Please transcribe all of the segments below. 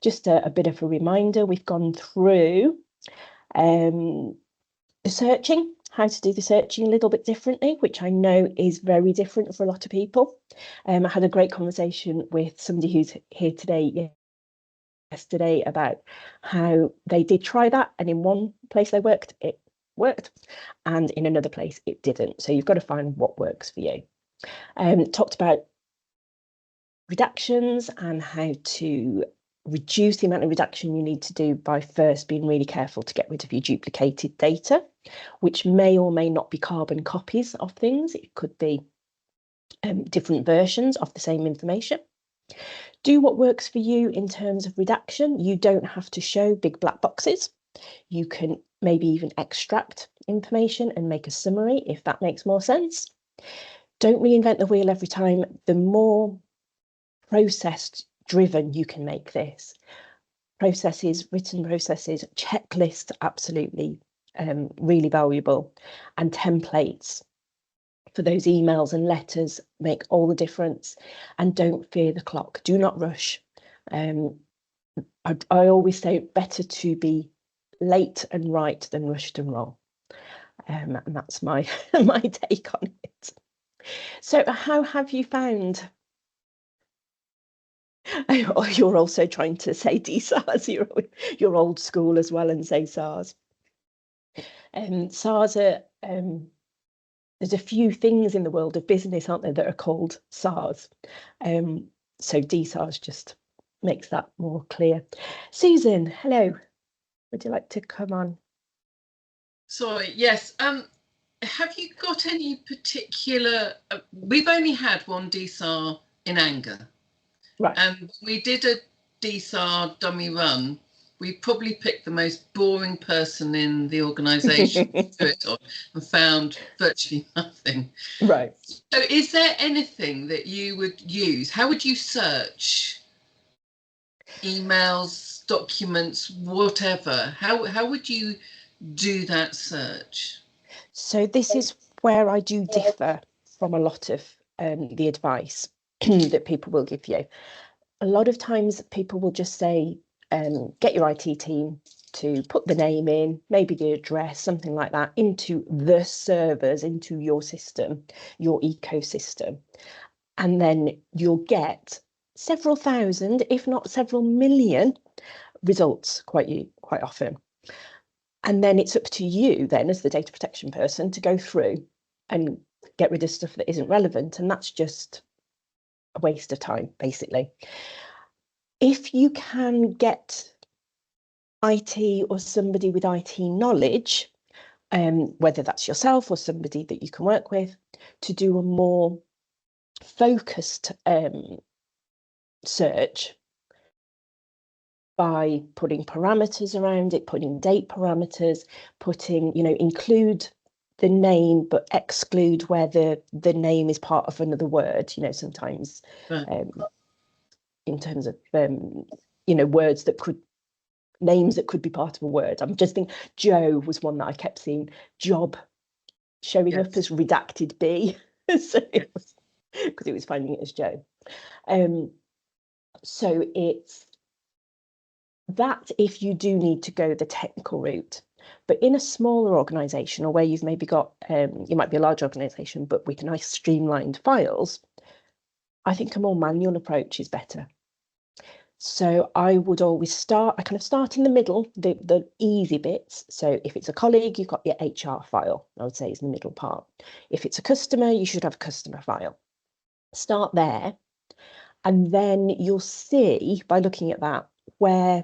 just a bit of a reminder, we've gone through the searching, how to do the searching a little bit differently, which I know is very different for a lot of people. I had a great conversation with somebody who's here today, yesterday, about how they did try that, and in one place it worked, and in another place it didn't. So you've got to find what works for you. Talked about reductions and how to reduce the amount of reduction you need to do by first being really careful to get rid of your duplicated data, which may or may not be carbon copies of things. It could be different versions of the same information. Do what works for you in terms of redaction. You don't have to show big black boxes. You can maybe even extract information and make a summary if that makes more sense. Don't reinvent the wheel every time. The more process driven you can make this. Processes, written processes, checklists, absolutely really valuable, and templates for those emails and letters make all the difference. And don't fear the clock. Do not rush. I always say better to be late and right than rushed and wrong. And that's my my take on it. So how have you found? Or you're also trying to say DSARs, you're old school as well and say SARs. SARs are, there's a few things in the world of business, aren't there, that are called SARs. So DSARs just makes that more clear. Susan, hello. Would you like to come on? Sorry, yes. Have you got any particular, we've only had one DSAR in anger. Right. And we did a DSAR dummy run. We probably picked the most boring person in the organisation to do it on and found virtually nothing. Right. So is there anything that you would use? How would you search emails, documents, whatever? How would you do that search? So this is where I do differ from a lot of the advice that people will give you. A lot of times people will just say, get your IT team to put the name in, maybe the address, something like that, into the servers, into your system, your ecosystem. And then you'll get several thousand, if not several million results quite often. And then it's up to you then as the data protection person to go through and get rid of stuff that isn't relevant. And that's just a waste of time, basically. If you can get IT or somebody with IT knowledge, whether that's yourself or somebody that you can work with, to do a more focused search by putting parameters around it, putting date parameters, putting, include the name but exclude where the name is part of another word, sometimes in terms of words that could, names that could be part of a word. I'm just thinking Joe was one that I kept seeing job showing up as redacted B. So because it was finding it as Joe. So it's that if you do need to go the technical route, but in a smaller organisation or where you've maybe got, you might be a large organisation, but with nice streamlined files, I think a more manual approach is better. So I would always start in the middle, the easy bits. So if it's a colleague, you've got your HR file, I would say is the middle part. If it's a customer, you should have a customer file. Start there. And then you'll see by looking at that where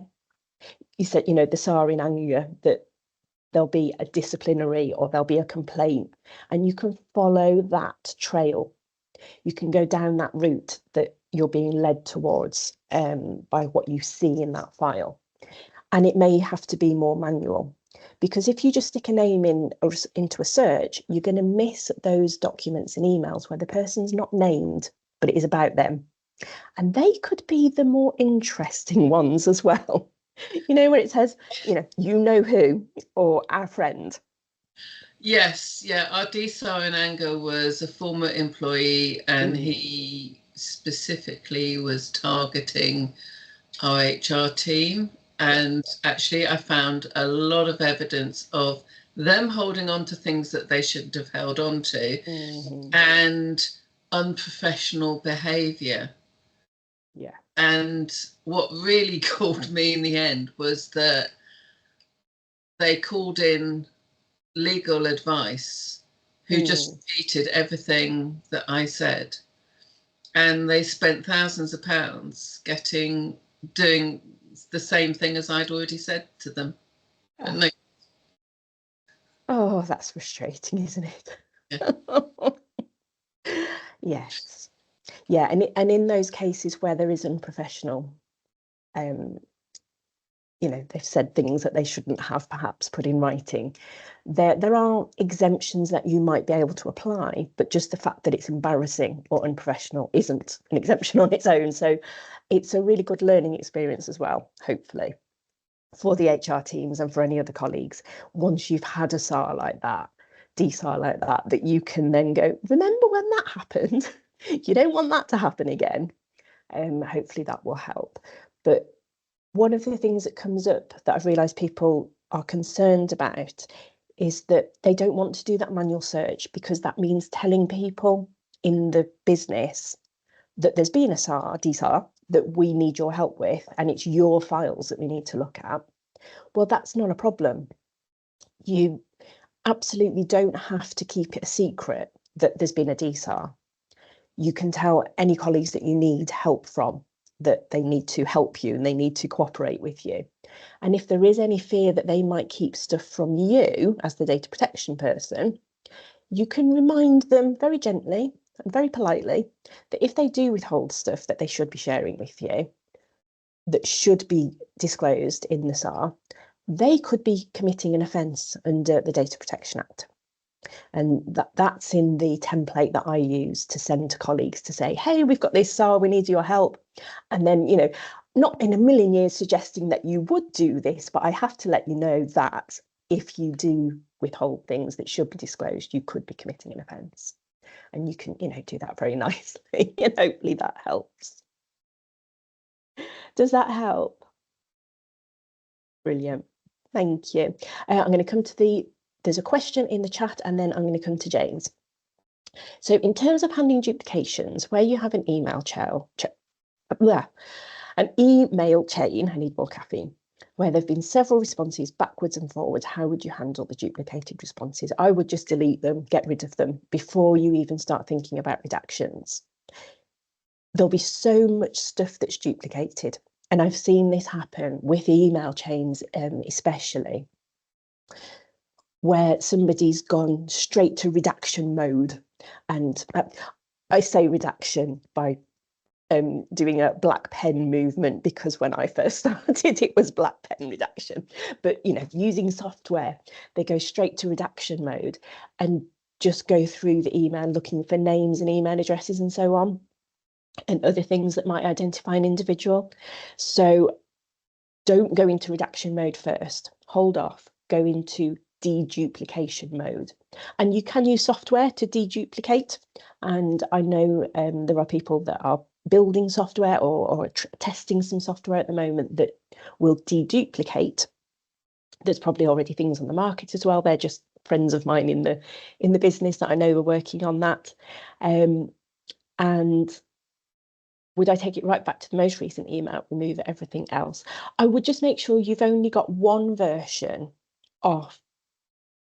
you said, the SAR in anger, that there'll be a disciplinary or there'll be a complaint, and you can follow that trail. You can go down that route that you're being led towards by what you see in that file. And it may have to be more manual, because if you just stick a name into a search, you're going to miss those documents and emails where the person's not named, but it is about them. And they could be the more interesting ones as well. Where it says, you know who, or our friend. Yes, yeah. Our DSAR in anger was a former employee, and he specifically was targeting our HR team, and actually I found a lot of evidence of them holding on to things that they shouldn't have held on to, and unprofessional behaviour. Yeah. And what really called me in the end was that they called in legal advice who just repeated everything that I said. And they spent thousands of pounds doing the same thing as I'd already said to them. Oh, that's frustrating, isn't it? Yeah. Yes. Yeah, and in those cases where there is unprofessional, they've said things that they shouldn't have perhaps put in writing, there are exemptions that you might be able to apply, but just the fact that it's embarrassing or unprofessional isn't an exemption on its own. So it's a really good learning experience as well, hopefully, for the HR teams and for any other colleagues. Once you've had a SAR like that, DSAR like that you can then go, remember when that happened? You don't want that to happen again. Hopefully that will help. But one of the things that comes up that I've realised people are concerned about is that they don't want to do that manual search, because that means telling people in the business that there's been a SAR, DSAR, that we need your help with, and it's your files that we need to look at. Well, that's not a problem. You absolutely don't have to keep it a secret that there's been a DSAR. You can tell any colleagues that you need help from that they need to help you and they need to cooperate with you. And if there is any fear that they might keep stuff from you as the data protection person, you can remind them very gently and very politely that if they do withhold stuff that they should be sharing with you, that should be disclosed in the SAR, they could be committing an offence under the Data Protection Act. And that's in the template that I use to send to colleagues to say, hey, we've got this SAR, we need your help. And then, not in a million years suggesting that you would do this, but I have to let you know that if you do withhold things that should be disclosed, you could be committing an offence. And you can, do that very nicely. And hopefully that helps. Does that help? Brilliant. Thank you. I'm going to come to there's a question in the chat, and then I'm going to come to James. So in terms of handling duplications, where you have an email chain, I need more caffeine, where there have been several responses backwards and forwards, how would you handle the duplicated responses? I would just delete them, get rid of them before you even start thinking about redactions. There'll be so much stuff that's duplicated. And I've seen this happen with email chains, especially, where somebody's gone straight to redaction mode. And I say redaction by doing a black pen movement, because when I first started, it was black pen redaction. But, using software, they go straight to redaction mode and just go through the email looking for names and email addresses and so on, and other things that might identify an individual. So don't go into redaction mode first. Hold off. Go into deduplication mode. And you can use software to deduplicate. And I know there are people that are building software or testing some software at the moment that will deduplicate. There's probably already things on the market as well. They're just friends of mine in the business that I know are working on that. And would I take it right back to the most recent email, remove everything else? I would just make sure you've only got one version of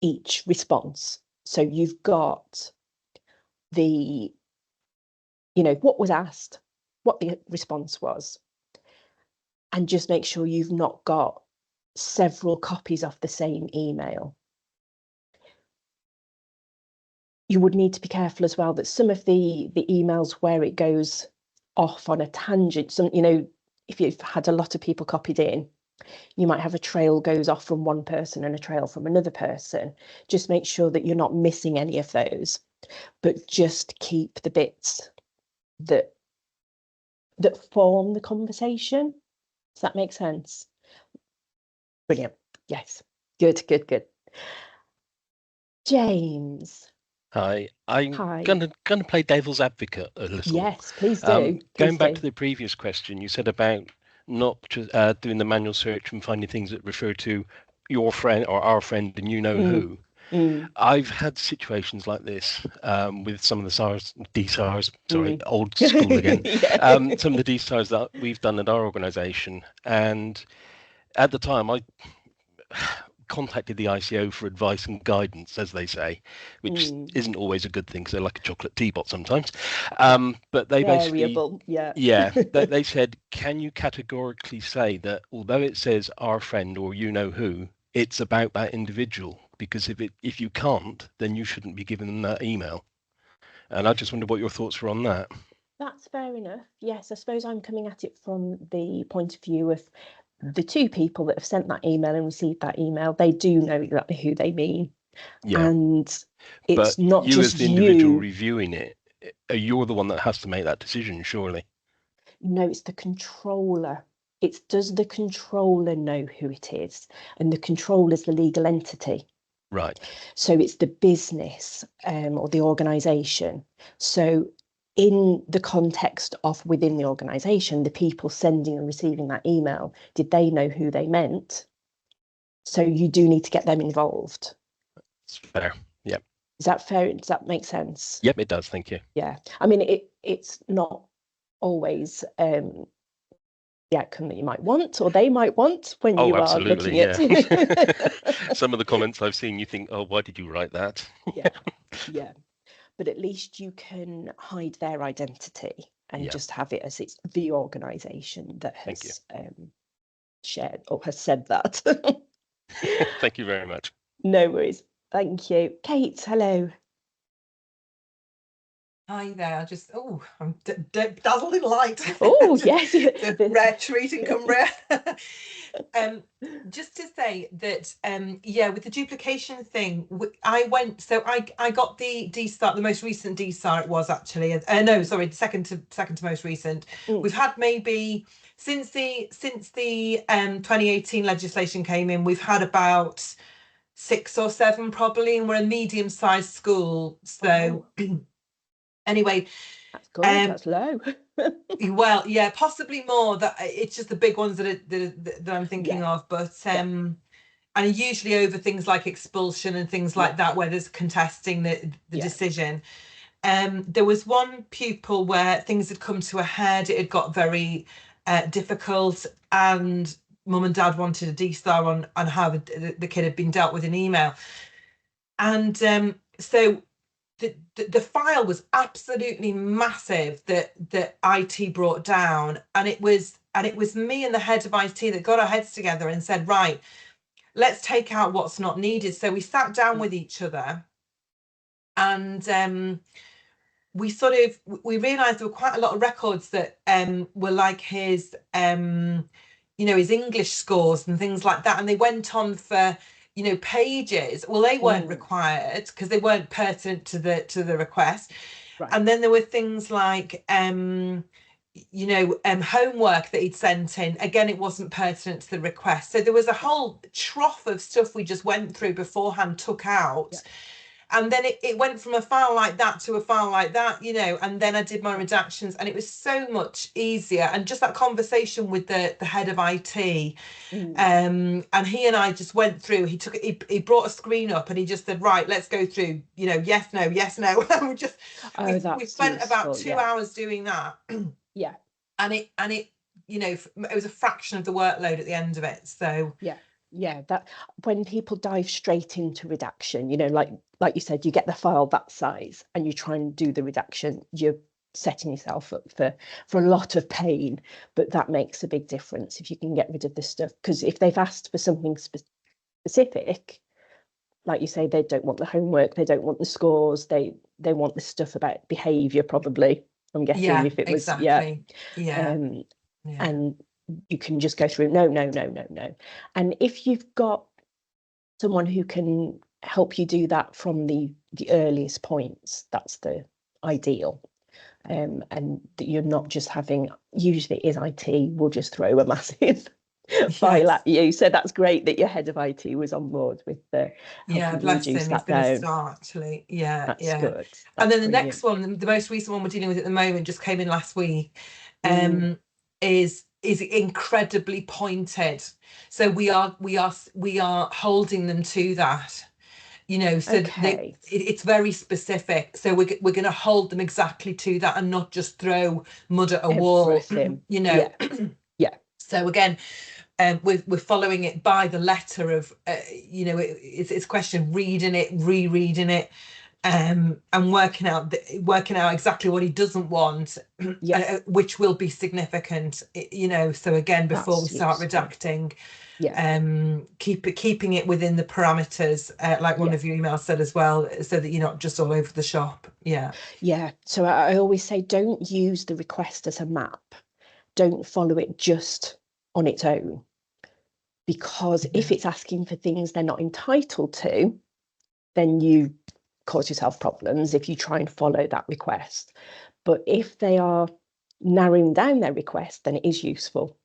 each response. So you've got what was asked, what the response was, and just make sure you've not got several copies of the same email. You would need to be careful as well that some of the emails where it goes off on a tangent, if you've had a lot of people copied in, you might have a trail goes off from one person and a trail from another person. Just make sure that you're not missing any of those, but just keep the bits that form the conversation. Does that make sense? Brilliant. Yes. Good. James. Hi. I'm gonna play devil's advocate a little. Yes, please do. Going back to the previous question, you said about not just doing the manual search and finding things that refer to your friend or our friend and you know who. I've had situations like this with some of the DSARs, sorry, old school again. Some of the DSARs that we've done at our organisation, and at the time I contacted the ICO for advice and guidance, as they say, which isn't always a good thing because they're like a chocolate teapot sometimes. But they Variable, basically, they said, can you categorically say that although it says our friend or you know who, it's about that individual? Because if you can't, then you shouldn't be giving them that email. And I just wonder what your thoughts were on that. That's fair enough. Yes, I suppose I'm coming at it from the point of view of the two people that have sent that email and received that email. They do know exactly who they mean. Yeah. And it's but not you just as the individual reviewing it, you're the one that has to make that decision, surely. No, it's the controller. Does the controller know who it is? And the controller is the legal entity. Right. So it's the business or the organisation. So in the context of within the organisation, the people sending and receiving that email, did they know who they meant? So you do need to get them involved. It's fair. Yep. Is that fair? Does that make sense? Yep, it does. Thank you. Yeah. I mean, it's not always the outcome that you might want or they might want when you are looking at some of the comments I've seen, you think, oh, why did you write that? yeah, but at least you can hide their identity and just have it as it's the organisation that has shared or has said that. Thank you very much. No worries. Thank you. Kate, hello. Hi there. I'm dazzled in light. Oh, yes. The rare treat and come rare. Just to say that, with the duplication thing, I got the DSAR, the most recent DSAR it was actually. Second to most recent. We've had maybe since the 2018 legislation came in, we've had about 6 or 7 probably, and we're a medium-sized school, so. Anyway, that's good. That's low. Well, yeah, possibly more. That it's just the big ones that I'm thinking of, but and usually over things like expulsion and things like that, where there's contesting the decision. There was one pupil where things had come to a head. It had got very difficult, and mum and dad wanted a DSAR on how the kid had been dealt with in email, and so. The file was absolutely massive that IT brought down, and it was me and the head of IT that got our heads together and said, right, let's take out what's not needed. So we sat down with each other, and we realized there were quite a lot of records that were like his his English scores and things like that, and they went on for pages. Well, they weren't required because they weren't pertinent to the request. Right. And then there were things like homework that he'd sent in. Again, it wasn't pertinent to the request. So there was a whole trough of stuff we just went through beforehand, took out. Yeah. And then it went from a file like that to a file like that, and then I did my redactions, and it was so much easier. And just that conversation with the head of IT, and he and I just went through, he brought a screen up and he just said, right, let's go through, yes, no, yes, no. And we spent about 2 hours doing that. Yeah. And it it was a fraction of the workload at the end of it. So yeah, that when people dive straight into redaction, like you said, you get the file that size and you try and do the redaction, you're setting yourself up for a lot of pain. But that makes a big difference if you can get rid of this stuff, because if they've asked for something specific, like you say, they don't want the homework, they don't want the scores, they want the stuff about behaviour, probably, I'm guessing. If it was exactly. And you can just go through no. And if you've got someone who can help you do that from the earliest points, that's the ideal. And that you're not just having, usually it is IT will just throw a massive file at you. So that's great that your head of IT was on board with the bless him, he's been a star actually. That's good. That's and then the brilliant. Next one, the most recent one we're dealing with at the moment, just came in last week, is is incredibly pointed. So we are holding them to that. You know, so it's very specific. So we're going to hold them exactly to that and not just throw mud at a wall, you know. Yeah. So again, we're following it by the letter of, you know, it's a question of reading it, rereading it, and working out exactly what he doesn't want, which will be significant, you know. So again, before we start redacting, keeping it within the parameters, like one of your emails said as well, so that you're not just all over the shop. So I always say, don't use the request as a map, don't follow it just on its own, because if it's asking for things they're not entitled to, then you cause yourself problems if you try and follow that request. But if they are narrowing down their request, then it is useful.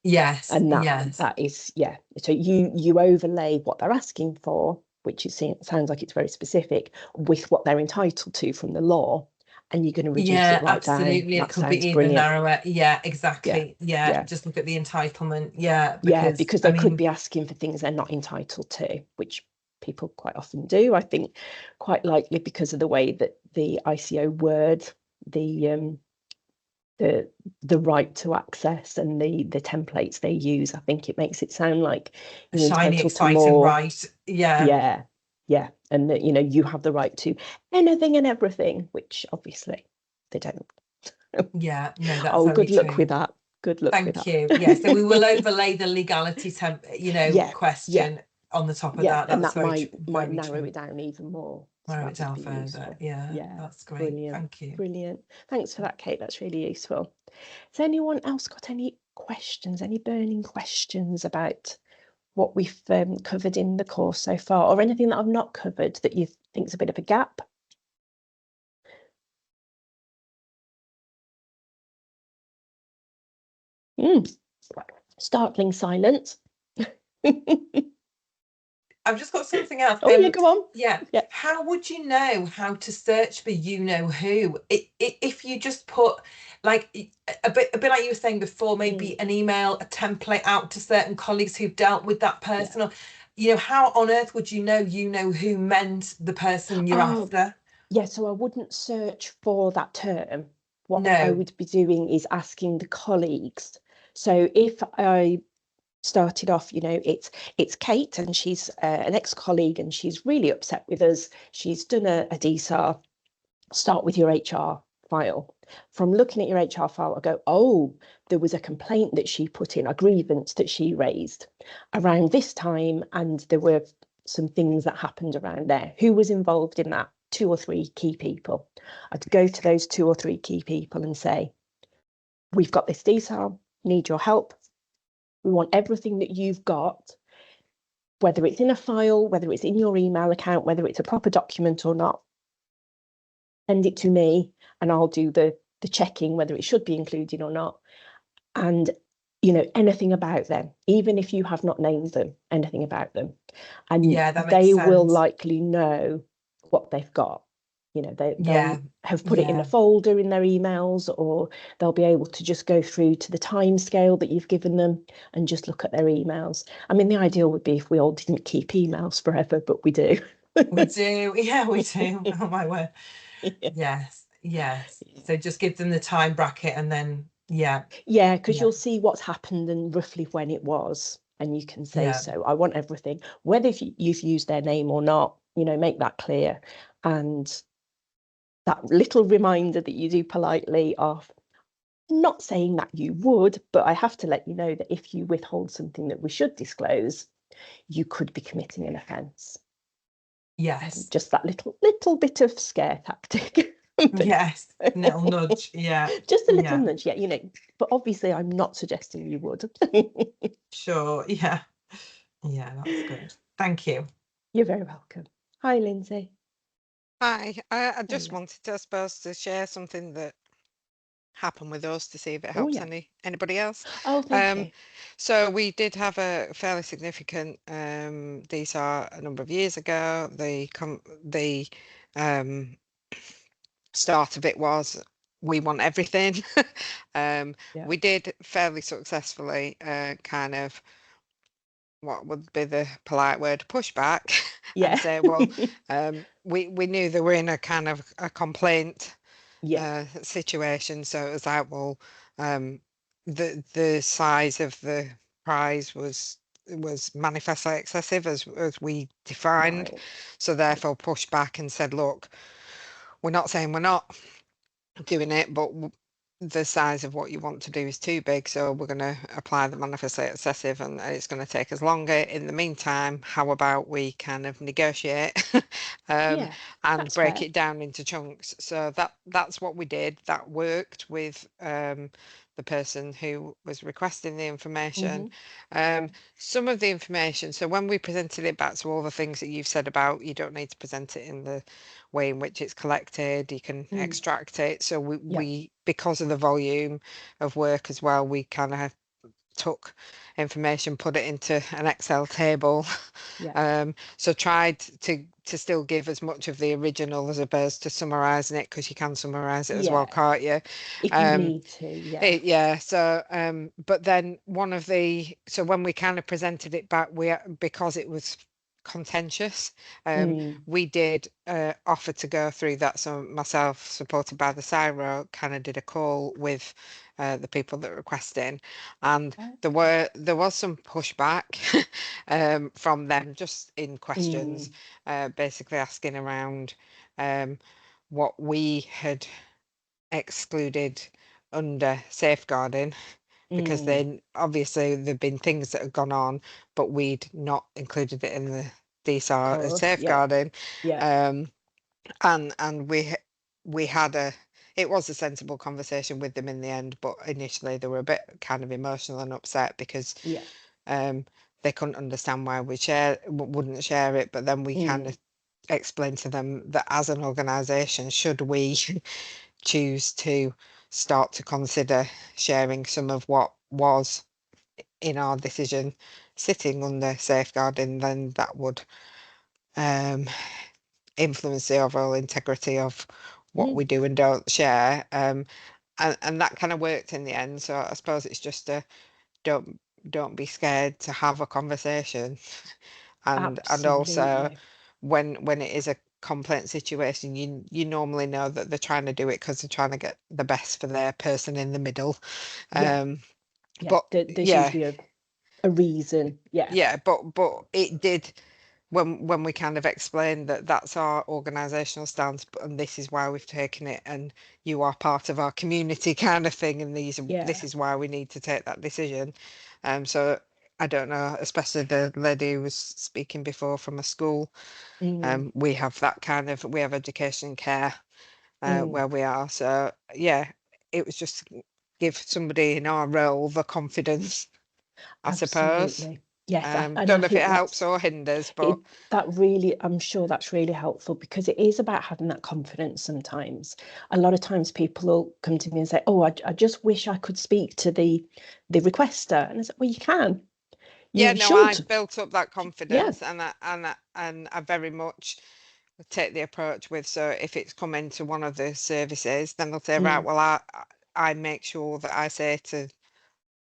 And that is, so you overlay what they're asking for, which sounds like it's very specific, with what they're entitled to from the law, and you're going to reduce it right absolutely. down. It could be even narrower. Exactly. Just look at the entitlement. Because they could be asking for things they're not entitled to, which people quite often do. I think quite likely because of the way that the ICO word the right to access and the templates they use. I think it makes it sound like you're shiny, entitled exciting, to more. Right. And that, you know, you have the right to anything and everything, which obviously they don't. No, that's good luck true. with that. Good luck with that. Thank you. So we will overlay the legality question on the top of that. And that might narrow it down even more. Narrow it down further. That's great. Brilliant. Thank you. Brilliant. Thanks for that, Kate. That's really useful. Has anyone else got any questions, any burning questions about what we've covered in the course so far, or anything that I've not covered that you think's a bit of a gap? Startling silence. I've just got something else. Go on. How would you know how to search for you know who? If you just put like a bit like you were saying before, maybe an email, a template out to certain colleagues who've dealt with that person, or you know, how on earth would you know who meant the person you're after? So I wouldn't search for that term. What I would be doing is asking the colleagues. So if I started off, you know, it's Kate and she's an ex-colleague and she's really upset with us. She's done a DSAR. Start with your HR file. From looking at your HR file, I go, oh, there was a complaint that she put in, a grievance that she raised around this time, and there were some things that happened around there. Who was involved in that? 2 or 3 key people. I'd go to those 2 or 3 key people and say, we've got this DSAR, need your help. We want everything that you've got, whether it's in a file, whether it's in your email account, whether it's a proper document or not. Send it to me and I'll do the checking, whether it should be included or not. And, you know, anything about them, even if you have not named them, anything about them. And they will likely know what they've got. You know, they'll have put it in a folder in their emails, or they'll be able to just go through to the time scale that you've given them and just look at their emails. I mean, the ideal would be if we all didn't keep emails forever, but we do. We do. Oh my word. Yes. So just give them the time bracket and then because you'll see what's happened and roughly when it was, and you can say, so I want everything, whether you've used their name or not, you know, make that clear. And that little reminder that you do politely of not saying that you would, but I have to let you know that if you withhold something that we should disclose, you could be committing an offence. Yes. Just that little bit of scare tactic. Yes, little nudge. Just a little nudge. You know, but obviously I'm not suggesting you would. Sure. That's good. Thank you. You're very welcome. Hi, Lindsay. Hi, I just wanted to, I suppose, to share something that happened with us to see if it helps anybody else. Thank you. So we did have a fairly significant DSAR a number of years ago. The start of it was we want everything. We did fairly successfully kind of, what would be the polite word, push back and say, well, we knew they were in a kind of a complaint situation, so it was like, well, the size of the prize was manifestly excessive as we defined, so therefore pushed back and said, look, we're not saying we're not doing it, but the size of what you want to do is too big, so we're going to apply the manifestly excessive, and it's going to take us longer. In the meantime, how about we kind of negotiate and break it down into chunks? So that's what we did. That worked with the person who was requesting the information. Some of the information, so when we presented it back to all the things that you've said about, you don't need to present it in the way in which it's collected, you can extract it. So we because of the volume of work as well, we kind of took information, put it into an Excel table. So tried to still give as much of the original as opposed to summarising it, because you can summarise it as well, can't you? If you need to, so but then so when we kind of presented it back, because it was contentious, we did offer to go through that. So myself, supported by the CSIRO, kind of did a call with the people that were requesting, and there was some pushback from them, just in questions, basically asking around what we had excluded under safeguarding, because then obviously there've been things that have gone on, but we'd not included it in the DSAR as safeguarding. And we had it was a sensible conversation with them in the end, but initially they were a bit kind of emotional and upset because they couldn't understand why we wouldn't share it. But then we kind of explained to them that as an organisation, should we choose to start to consider sharing some of what was in our decision sitting under safeguarding, then that would influence the overall integrity of what we do and don't share. And that kind of worked in the end. So I suppose it's just don't be scared to have a conversation, and also when it is a complaint situation, you normally know that they're trying to do it because they're trying to get the best for their person in the middle. But there's usually a reason. But it did, when we kind of explained that that's our organisational stance, and this is why we've taken it, and you are part of our community kind of thing, and this is why we need to take that decision. So I don't know, especially the lady who was speaking before from a school, we have that kind of, we have education and care where we are. So it was just to give somebody in our role the confidence, I suppose. Yes, don't know if it helps or hinders, but I'm sure that's really helpful, because it is about having that confidence. Sometimes, a lot of times, people will come to me and say, "Oh, I just wish I could speak to the requester," and I said, "Well, you can." I've built up that confidence, and I very much take the approach with, so if it's coming to one of the services, then they'll say, right, well, I make sure that I say to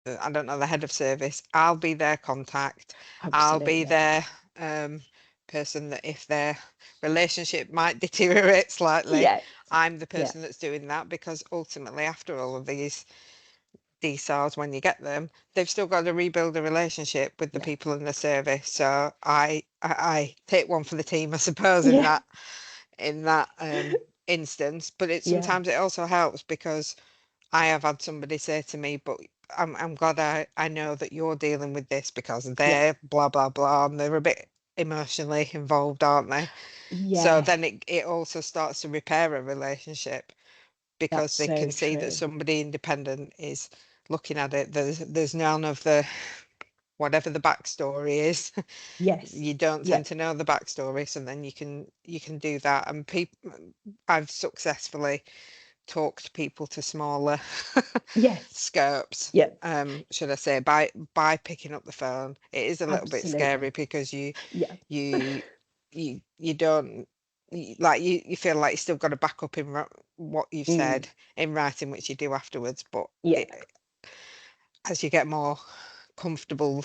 I don't know, the head of service, I'll be their contact. I'll be their person that if their relationship might deteriorate slightly, I'm the person that's doing that, because ultimately, after all of these DSARs, when you get them, they've still got to rebuild a relationship with the people in the service. So I take one for the team, I suppose, in that instance. But sometimes it also helps, because I have had somebody say to me, but I'm glad I know that you're dealing with this, because they're blah blah blah, and they're a bit emotionally involved, aren't they? So then it also starts to repair a relationship, because they can see that somebody independent is looking at it. There's none of the whatever the backstory is. You don't tend to know the backstory, so then you can do that. And I've successfully talked people to smaller scopes, should I say, by picking up the phone. It is a little bit scary, because you don't like you feel like you still got to back up in what you've said in writing, which you do afterwards. But as you get more comfortable,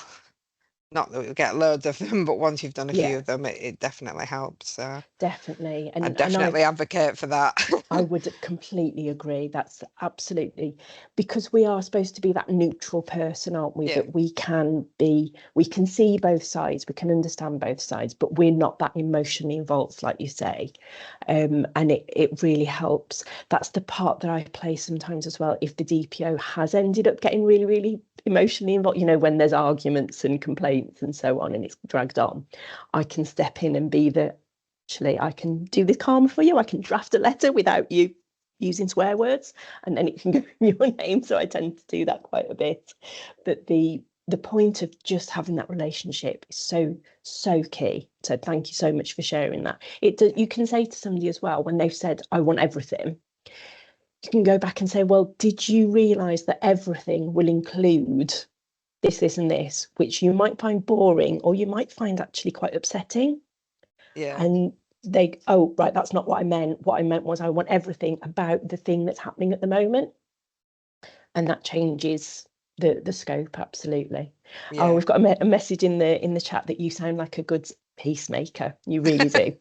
not that we'll get loads of them, but once you've done a few of them, it definitely helps. So definitely, and I definitely advocate for that. I would completely agree. That's absolutely, because we are supposed to be that neutral person, aren't we? That we can see both sides, we can understand both sides, but we're not that emotionally involved, like you say. And it really helps. That's the part that I play sometimes as well. If the DPO has ended up getting really, really emotionally involved, when there's arguments and complaints and so on, and it's dragged on, I can step in and be actually, I can do this calm for you. I can draft a letter without you using swear words, and then it can go in your name. So I tend to do that quite a bit. But the point of just having that relationship is so key. So thank you so much for sharing that. You can say to somebody as well, when they've said, I want everything, you can go back and say, well, did you realise that everything will include this, and this, which you might find boring, or you might find actually quite upsetting? And they, oh, right, that's not what I meant. What I meant was I want everything about the thing that's happening at the moment. And that changes the scope, absolutely. Oh, we've got a message in the chat that you sound like a good peacemaker. You really do.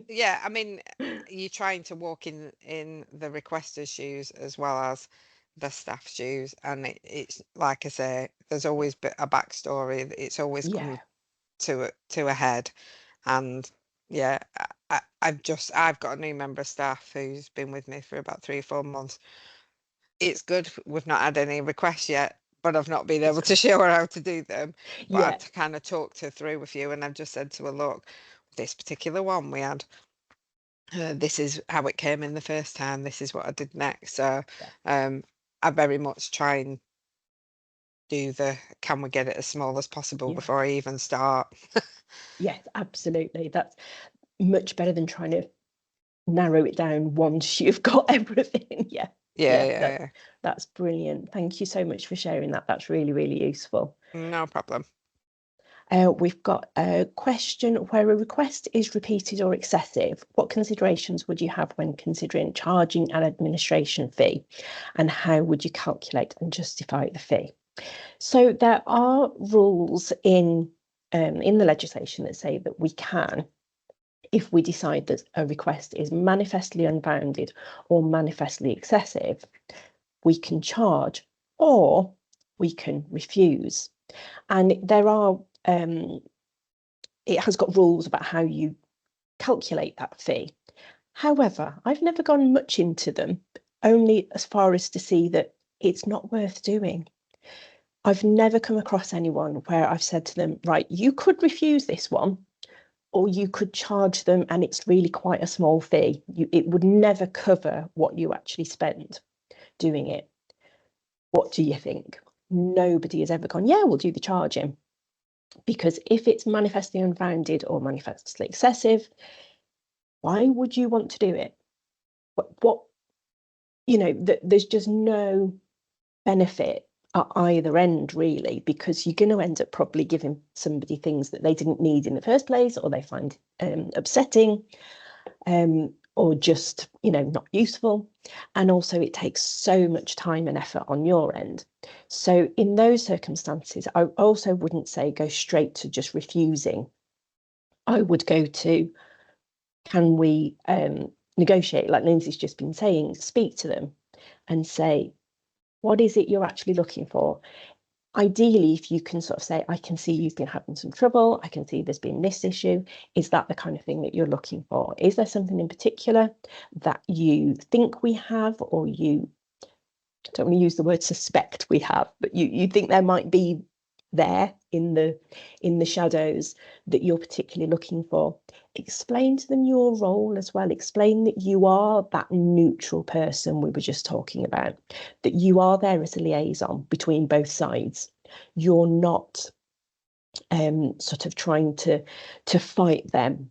Yeah, I mean, you're trying to walk in the requester's shoes as well as the staff shoes, and it's like I say, there's always a backstory. It's always come to a head. And I've got a new member of staff who's been with me for about 3 or 4 months. It's good we've not had any requests yet, but I've not been able to show her how to do them. But I've kind of talked her through a few, and I've just said to her, look, this particular one we had, this is how it came in the first time, this is what I did next. So I very much try and do can we get it as small as possible before I even start. Yes, absolutely. That's much better than trying to narrow it down once you've got everything. That's brilliant. Thank you so much for sharing that. That's really, really useful. No problem. We've got a question: where a request is repeated or excessive, what considerations would you have when considering charging an administration fee, and how would you calculate and justify the fee? So there are rules in the legislation that say that we can, if we decide that a request is manifestly unfounded or manifestly excessive, we can charge or we can refuse. And there are, it has got rules about how you calculate that fee. However, I've never gone much into them, only as far as to see that it's not worth doing. I've never come across anyone where I've said to them, right, you could refuse this one, or you could charge them and it's really quite a small fee. It would never cover what you actually spend doing it. What do you think? Nobody has ever gone, yeah, we'll do the charging. Because if it's manifestly unfounded or manifestly excessive, why would you want to do it? There's just no benefit at either end, really, because you're going to end up probably giving somebody things that they didn't need in the first place, or they find upsetting, or just not useful. And also it takes so much time and effort on your end. So in those circumstances, I also wouldn't say go straight to just refusing. I would go to, can we negotiate, like Lindsay's just been saying, speak to them and say, what is it you're actually looking for? Ideally, if you can sort of say, I can see you've been having some trouble, I can see there's been this issue, is that the kind of thing that you're looking for? Is there something in particular that you think we have, or you don't want to use the word suspect we have, but you think there might be there in the shadows that you're particularly looking for? Explain to them your role as well. Explain that you are that neutral person we were just talking about, that you are there as a liaison between both sides. You're not sort of trying to fight them,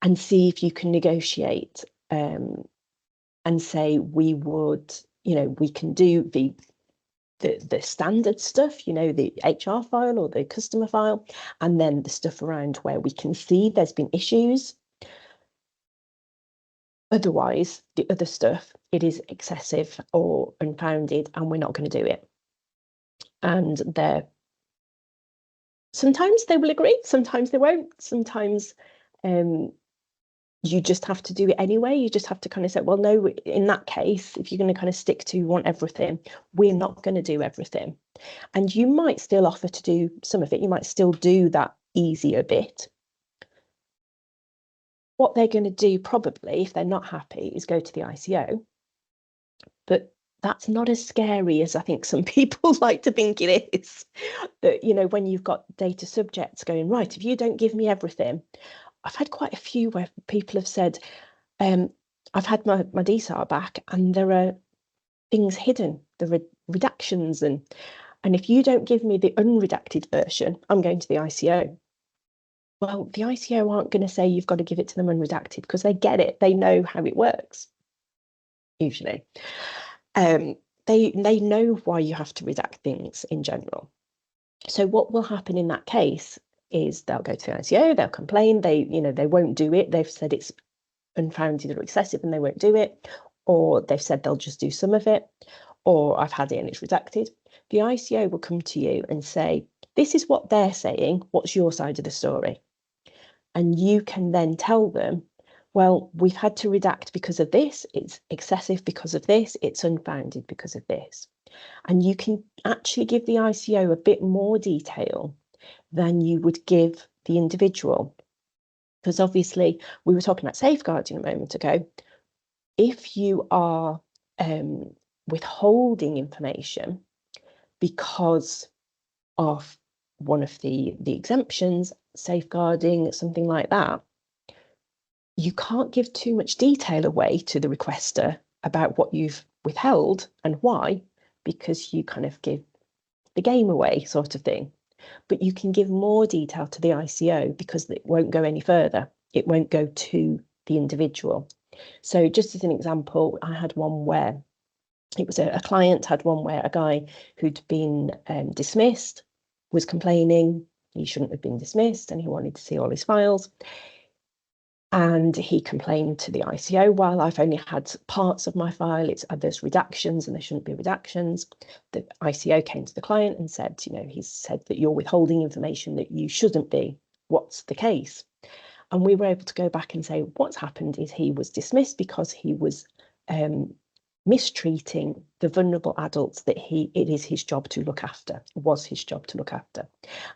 and see if you can negotiate and say, we would, we can do the standard stuff, the HR file or the customer file, and then the stuff around where we can see there's been issues. Otherwise, the other stuff, it is excessive or unfounded, and we're not going to do it. And sometimes they will agree, sometimes they won't. Sometimes you just have to do it anyway. You just have to kind of say, well, no, in that case, if you're going to kind of stick to want everything, we're not going to do everything. And you might still offer to do some of it. You might still do that easier bit. What they're going to do probably, if they're not happy, is go to the ICO. But that's not as scary as I think some people like to think it is. That, you know, when you've got data subjects going, right, if you don't give me everything, I've had quite a few where people have said, I've had my DSAR back and there are things hidden, there are redactions, and if you don't give me the unredacted version, I'm going to the ICO. Well, the ICO aren't going to say you've got to give it to them unredacted because they get it. They know how it works, usually. They know why you have to redact things in general. So what will happen in that case is they'll go to the ICO, they'll complain, they won't do it. They've said it's unfounded or excessive and they won't do it, or they've said they'll just do some of it, or I've had it and it's redacted. The ICO will come to you and say, this is what they're saying, what's your side of the story? And you can then tell them, well, we've had to redact because of this, it's excessive because of this, it's unfounded because of this. And you can actually give the ICO a bit more detail than you would give the individual. Because obviously, we were talking about safeguarding a moment ago. If you are withholding information because of one of the exemptions, safeguarding, something like that, you can't give too much detail away to the requester about what you've withheld and why, because you kind of give the game away, sort of thing. But you can give more detail to the ICO because it won't go any further. It won't go to the individual. So just as an example, I had one where it was a client had one where a guy who'd been dismissed was complaining he shouldn't have been dismissed and he wanted to see all his files. And he complained to the ICO, while I've only had parts of my file, there's redactions and there shouldn't be redactions. The ICO came to the client and said, he said that you're withholding information that you shouldn't be. What's the case? And we were able to go back and say, what's happened is he was dismissed because he was mistreating the vulnerable adults that it is his job to look after, was his job to look after.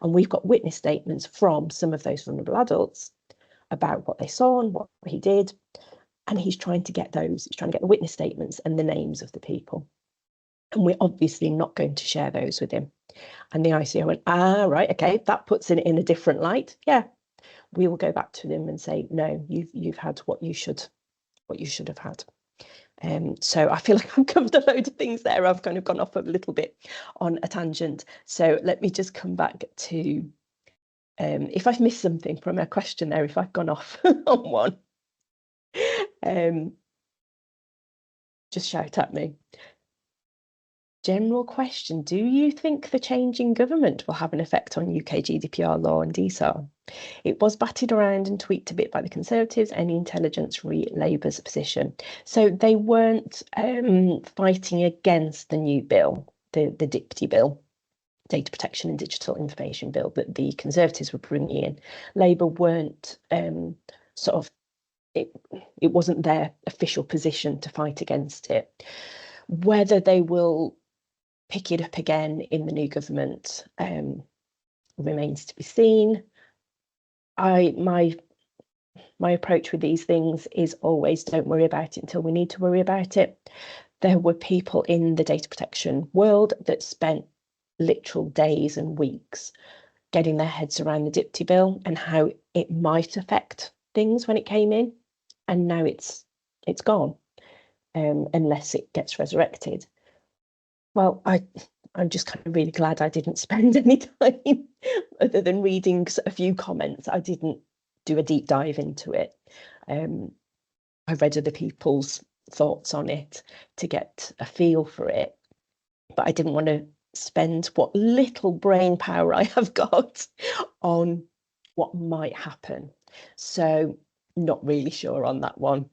And we've got witness statements from some of those vulnerable adults about what they saw and what he did. And he's trying to get the witness statements and the names of the people. And we're obviously not going to share those with him. And the ICO went, right, okay, that puts it in a different light. Yeah, we will go back to them and say, no, you've had what you should have had. So I feel like I've covered a load of things there. I've kind of gone off a little bit on a tangent. So let me just come back to if I've missed something from a question there, if I've gone off on one, just shout at me. General question, do you think the change in government will have an effect on UK GDPR law and DSAR? It was batted around and tweaked a bit by the Conservatives. Any intelligence re Labour's position? So they weren't fighting against the new bill, the DPTI bill, Data Protection and Digital Information Bill, that the Conservatives were bringing in. Labour weren't it wasn't their official position to fight against it. Whether they will pick it up again in the new government remains to be seen. My approach with these things is always don't worry about it until we need to worry about it. There were people in the data protection world that spent literal days and weeks getting their heads around the DPTI bill and how it might affect things when it came in, and now it's gone unless it gets resurrected. Well, I'm just kind of really glad I didn't spend any time other than reading a few comments. I didn't do a deep dive into it. I read other people's thoughts on it to get a feel for it, but I didn't want to spend what little brain power I have got on what might happen. So not really sure on that one.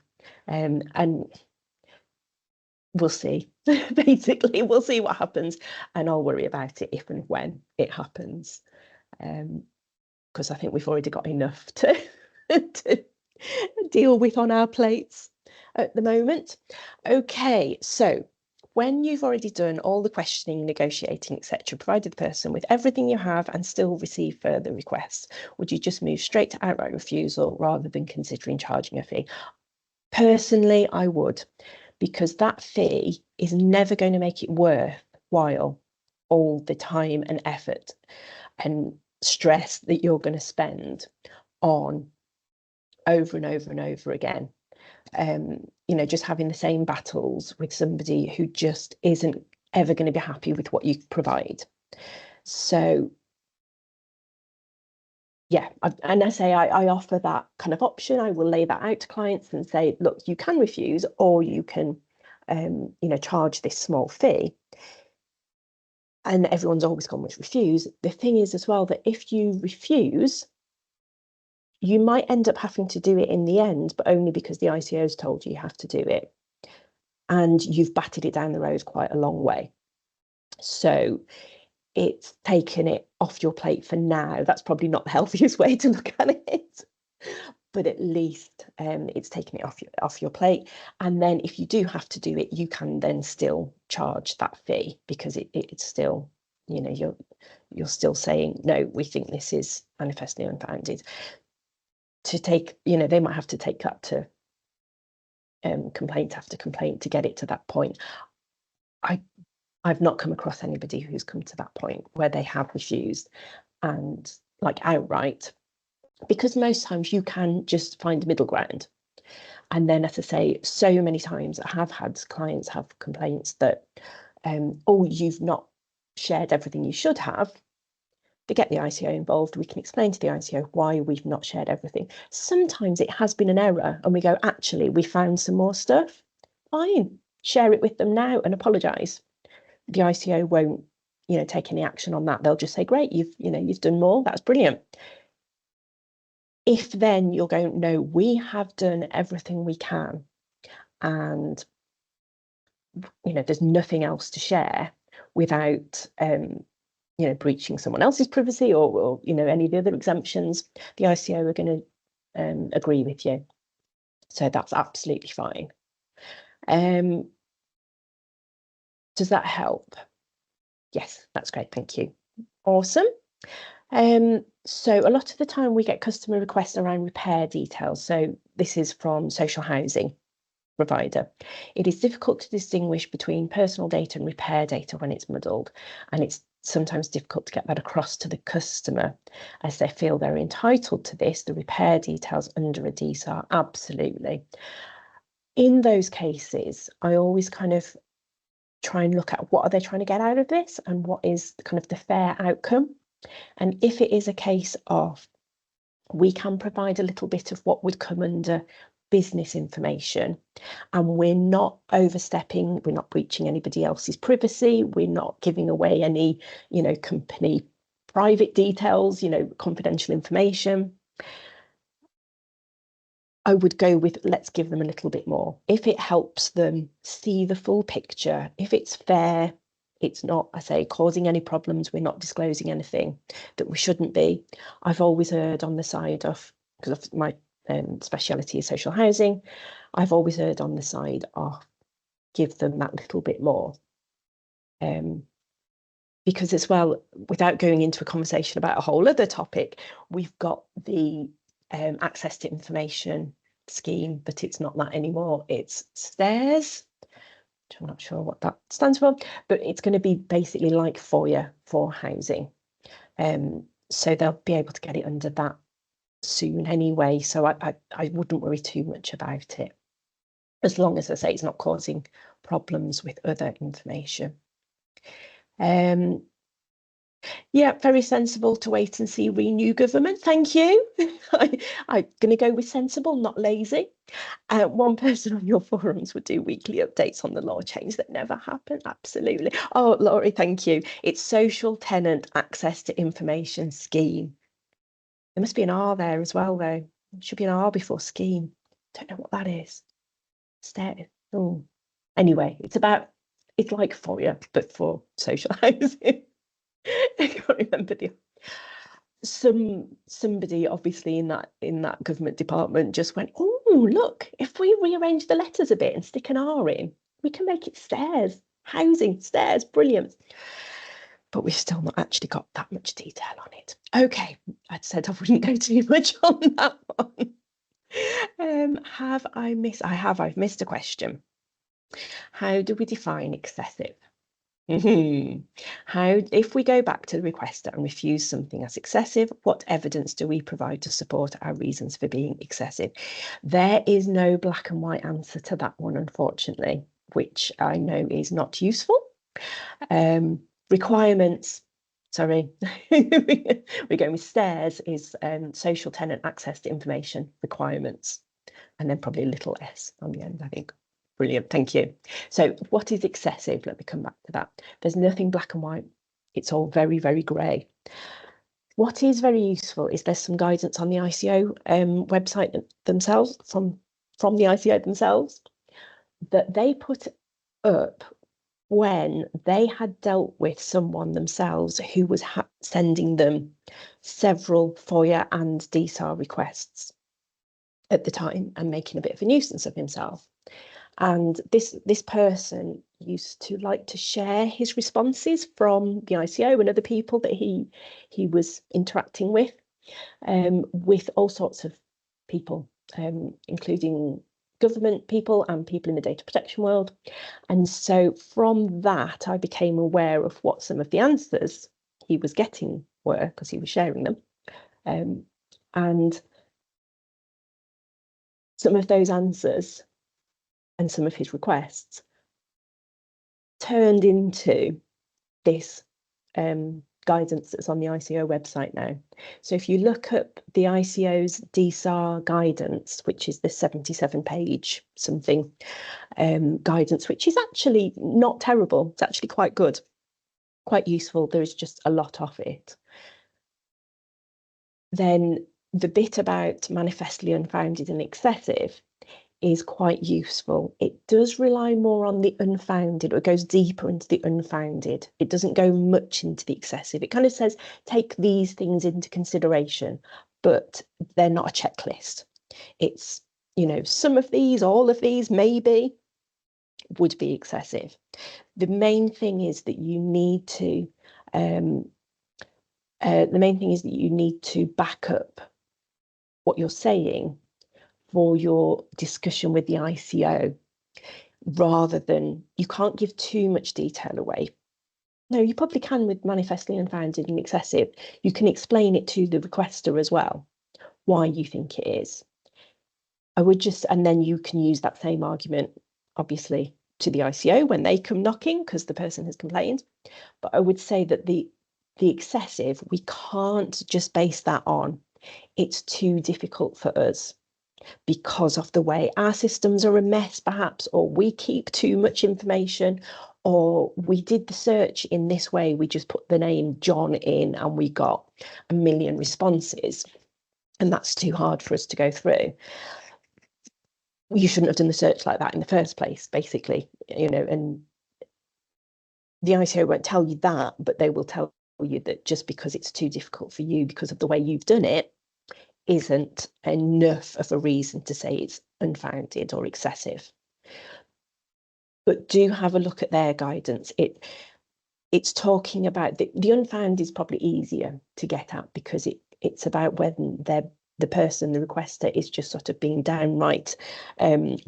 And we'll see. Basically, we'll see what happens, and I'll worry about it if and when it happens, because I think we've already got enough to to deal with on our plates at the moment. Okay, so when you've already done all the questioning, negotiating, etc., provided the person with everything you have and still receive further requests, would you just move straight to outright refusal rather than considering charging a fee? Personally, I would, because that fee is never going to make it worthwhile all the time and effort and stress that you're going to spend on over and over and over again. Just having the same battles with somebody who just isn't ever going to be happy with what you provide. So yeah, and I offer that kind of option. I will lay that out to clients and say, look, you can refuse, or you can charge this small fee. And everyone's always gone with refuse. The thing is as well that if you refuse, you might end up having to do it in the end, but only because the ICO's told you have to do it. And you've batted it down the road quite a long way. So it's taken it off your plate for now. That's probably not the healthiest way to look at it. But at least it's taken it off your plate. And then if you do have to do it, you can then still charge that fee, because it's still, you're still saying, no, we think this is manifestly unfounded. To take, they might have to take that to complaint after complaint to get it to that point. I've not come across anybody who's come to that point where they have refused, and like outright, because most times you can just find a middle ground. And then, as I say, so many times I have had clients have complaints that, you've not shared everything you should have. To get the ICO involved, we can explain to the ICO why we've not shared everything. Sometimes it has been an error and we go, actually, we found some more stuff. Fine, share it with them now and apologise. The ICO won't, take any action on that. They'll just say, great, you've done more. That's brilliant. If then you're going, no, we have done everything we can, and there's nothing else to share without breaching someone else's privacy or any of the other exemptions, the ICO are going to agree with you. So that's absolutely fine. Does that help? Yes, that's great. Thank you. Awesome. So a lot of the time we get customer requests around repair details. So this is from social housing provider. It is difficult to distinguish between personal data and repair data when it's muddled, and it's sometimes difficult to get that across to the customer as they feel they're entitled to the repair details under a DSAR. Absolutely. In those cases, I always kind of try and look at what are they trying to get out of this and what is kind of the fair outcome. And if it is a case of we can provide a little bit of what would come under business information, and we're not overstepping, we're not breaching anybody else's privacy, we're not giving away any, company private details, confidential information, I would go with, let's give them a little bit more. If it helps them see the full picture, if it's fair, it's not, I say, causing any problems, we're not disclosing anything that we shouldn't be. I've always erred on the side of, because of my speciality is social housing, I've always erred on the side of give them that little bit more. Because as well, without going into a conversation about a whole other topic, we've got the access to information scheme, but it's not that anymore. It's STARS. I'm not sure what that stands for, but it's going to be basically like FOIA for housing. So they'll be able to get it under that soon anyway. So I wouldn't worry too much about it, as long as I say it's not causing problems with other information. Yeah, very sensible to wait and see renew government. Thank you. I'm going to go with sensible, not lazy. One person on your forums would do weekly updates on the law change that never happened. Absolutely. Oh, Laurie, thank you. It's Social Tenant Access to Information Scheme. There must be an R there as well, though. It should be an R before scheme. Don't know what that is. Stairs. Oh, anyway, it's like FOIA, but for social housing. I can't remember somebody obviously in that government department just went, oh look, if we rearrange the letters a bit and stick an R in, we can make it stairs, housing, stairs, brilliant. But we've still not actually got that much detail on it. Okay, I'd said I wouldn't go too much on that one. I've missed a question. How do we define excessive? If we go back to the requester and refuse something as excessive, what evidence do we provide to support our reasons for being excessive? There is no black and white answer to that one, unfortunately, which I know is not useful. Requirements, sorry, we're going with stairs, is social tenant access to information requirements, and then probably a little s on the end, I think. Brilliant, thank you. So what is excessive? Let me come back to that. There's nothing black and white. It's all very, very grey. What is very useful is there's some guidance on the ICO website themselves, from the ICO themselves, that they put up when they had dealt with someone themselves who was sending them several FOIA and DSAR requests at the time and making a bit of a nuisance of himself. And this person used to like to share his responses from the ICO and other people that he was interacting with all sorts of people, including government people and people in the data protection world. And so from that, I became aware of what some of the answers he was getting were, because he was sharing them. And some of those answers and some of his requests turned into this guidance that's on the ICO website now. So if you look up the ICO's DSAR guidance, which is the 77-page something guidance, which is actually not terrible, it's actually quite good, quite useful, there is just a lot of it. Then the bit about manifestly unfounded and excessive is quite useful. It does rely more on the unfounded, or it goes deeper into the unfounded. It doesn't go much into the excessive. It kind of says, take these things into consideration, but they're not a checklist. It's, some of these, all of these, maybe would be excessive. The main thing is that you need to, back up what you're saying for your discussion with the ICO, rather than, you can't give too much detail away. No, you probably can with manifestly unfounded and excessive. You can explain it to the requester as well, why you think it is. And then you can use that same argument, obviously, to the ICO when they come knocking, because the person has complained. But I would say that the excessive, we can't just base that on. It's too difficult for us, because of the way our systems are a mess, perhaps, or we keep too much information, or we did the search in this way, we just put the name John in and we got 1 million responses, and that's too hard for us to go through. You shouldn't have done the search like that in the first place, basically, and the ICO won't tell you that, but they will tell you that just because it's too difficult for you because of the way you've done it, isn't enough of a reason to say it's unfounded or excessive. But do have a look at their guidance. It's talking about the unfounded is probably easier to get at, because it's about whether the person, the requester, is just sort of being downright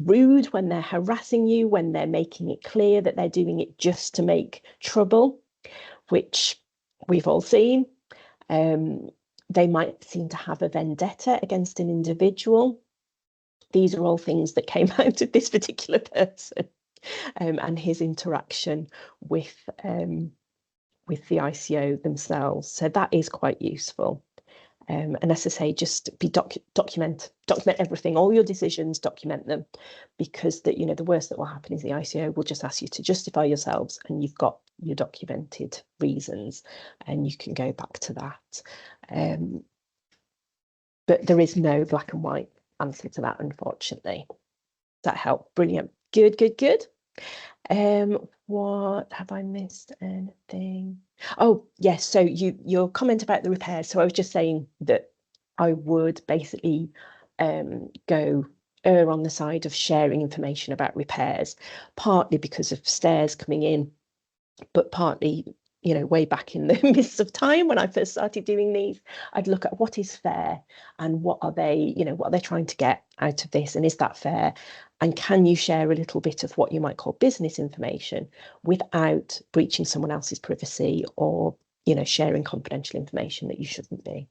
rude when they're harassing you, when they're making it clear that they're doing it just to make trouble, which we've all seen. They might seem to have a vendetta against an individual. These are all things that came out of this particular person and his interaction with the ICO themselves. So that is quite useful. And as I say, just document everything, all your decisions, document them, because the worst that will happen is the ICO will just ask you to justify yourselves, and you've got your documented reasons, and you can go back to that. But there is no black and white answer to that, unfortunately. that help? Brilliant. Good, good, good. What have I missed? Anything? Oh, yes. So your comment about the repairs. So I was just saying that I would basically go on the side of sharing information about repairs, partly because of stairs coming in, but partly, you know, way back in the midst of time when I first started doing these, I'd look at what is fair and what are they, you know, what are they trying to get out of this, and is that fair? And can you share a little bit of what you might call business information without breaching someone else's privacy, or, you know, sharing confidential information that you shouldn't be,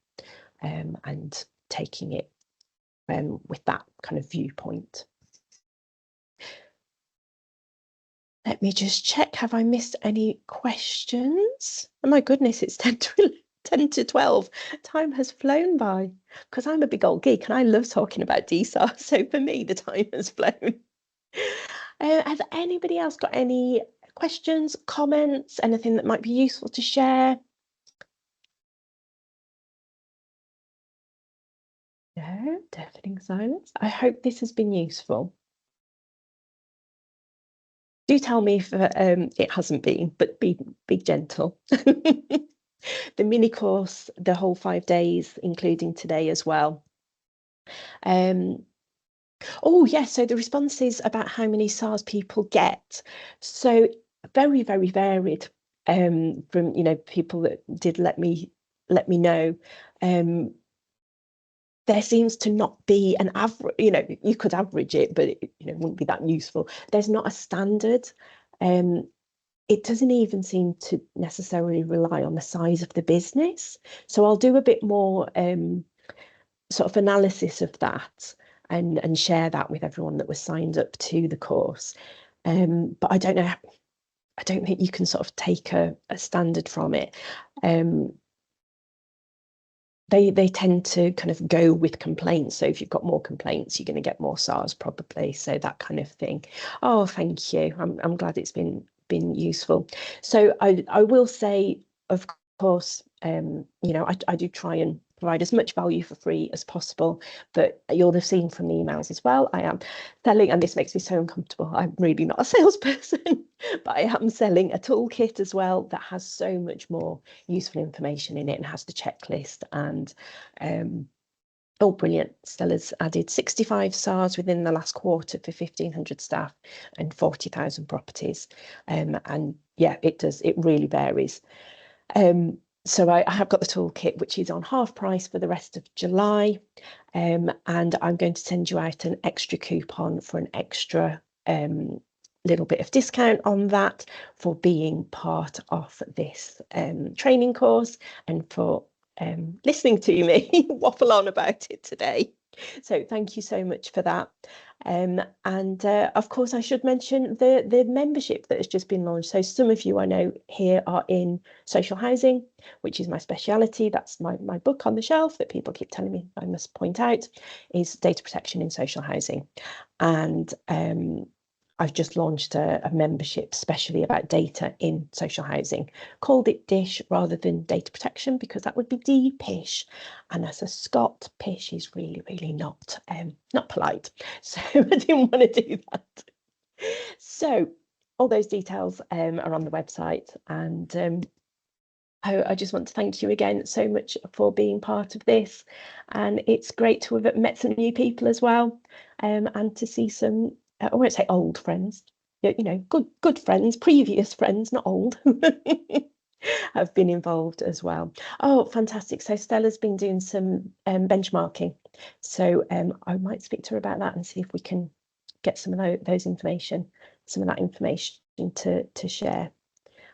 and taking it with that kind of viewpoint. Let me just check. Have I missed any questions? Oh my goodness, it's 10 to 12. Time has flown by, because I'm a big old geek and I love talking about DSAR. So for me, the time has flown. Has anybody else got any questions, comments, anything that might be useful to share? No, deafening silence. I hope this has been useful. Do tell me if it hasn't been, but be gentle. The mini course, the whole 5 days, including today as well. Oh yes, so the responses about how many SARS people get. So very, very varied, from, you know, people that did let me know. There seems to not be an average, you know, you could average it, but it, you know, wouldn't be that useful. There's not a standard. It doesn't even seem to necessarily rely on the size of the business. So I'll do a bit more sort of analysis of that and share that with everyone that was signed up to the course. But I don't know, I don't think you can sort of take a standard from it. They tend to kind of go with complaints. So if you've got more complaints, you're going to get more SARS probably. So that kind of thing. Oh, thank you. I'm glad it's been useful. So I will say, of course, you know, I do try and provide as much value for free as possible, but you'll have seen from the emails as well, I am selling, and this makes me so uncomfortable, I'm really not a salesperson, but I am selling a toolkit as well that has so much more useful information in it and has the checklist. And oh, brilliant. Stella's added 65 SARs within the last quarter for 1,500 staff and 40,000 properties. And yeah, it really varies. So I have got the toolkit, which is on half price for the rest of July. And I'm going to send you out an extra coupon for an extra little bit of discount on that for being part of this training course and for listening to me waffle on about it today. So thank you so much for that. And of course, I should mention the membership that has just been launched. So some of you I know here are in social housing, which is my speciality. That's my book on the shelf that people keep telling me I must point out, is data protection in social housing. And I've just launched a membership specially about data in social housing, called it DISH rather than data protection, because that would be D-pish. And as a Scot, pish is really, really not polite. So I didn't want to do that. So all those details are on the website. And I just want to thank you again so much for being part of this. And it's great to have met some new people as well, and to see some, I won't say old friends, you know, good friends, previous friends, not old, have been involved as well. Oh, fantastic. So Stella's been doing some benchmarking. So I might speak to her about that and see if we can get some of that information to share.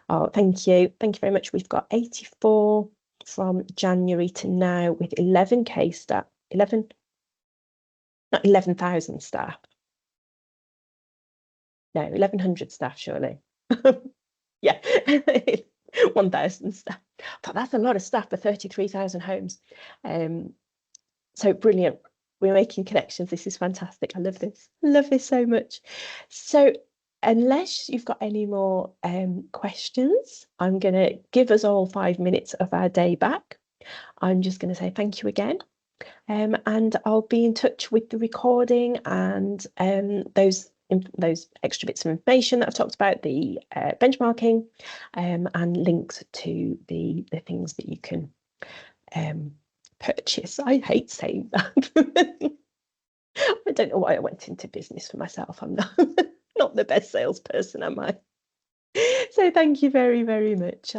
Oh, thank you. Thank you very much. We've got 84 from January to now with 11K staff, 11,000 staff. No, 1,100 staff, surely. Yeah, 1,000 staff. But that's a lot of staff for 33,000 homes. So brilliant. We're making connections. This is fantastic. I love this. Love this so much. So unless you've got any more questions, I'm going to give us all 5 minutes of our day back. I'm just going to say thank you again. And I'll be in touch with the recording and those extra bits of information that I've talked about, the benchmarking, and links to the things that you can purchase. I hate saying that. I don't know why I went into business for myself. I'm not the best salesperson, am I? So thank you very, very much.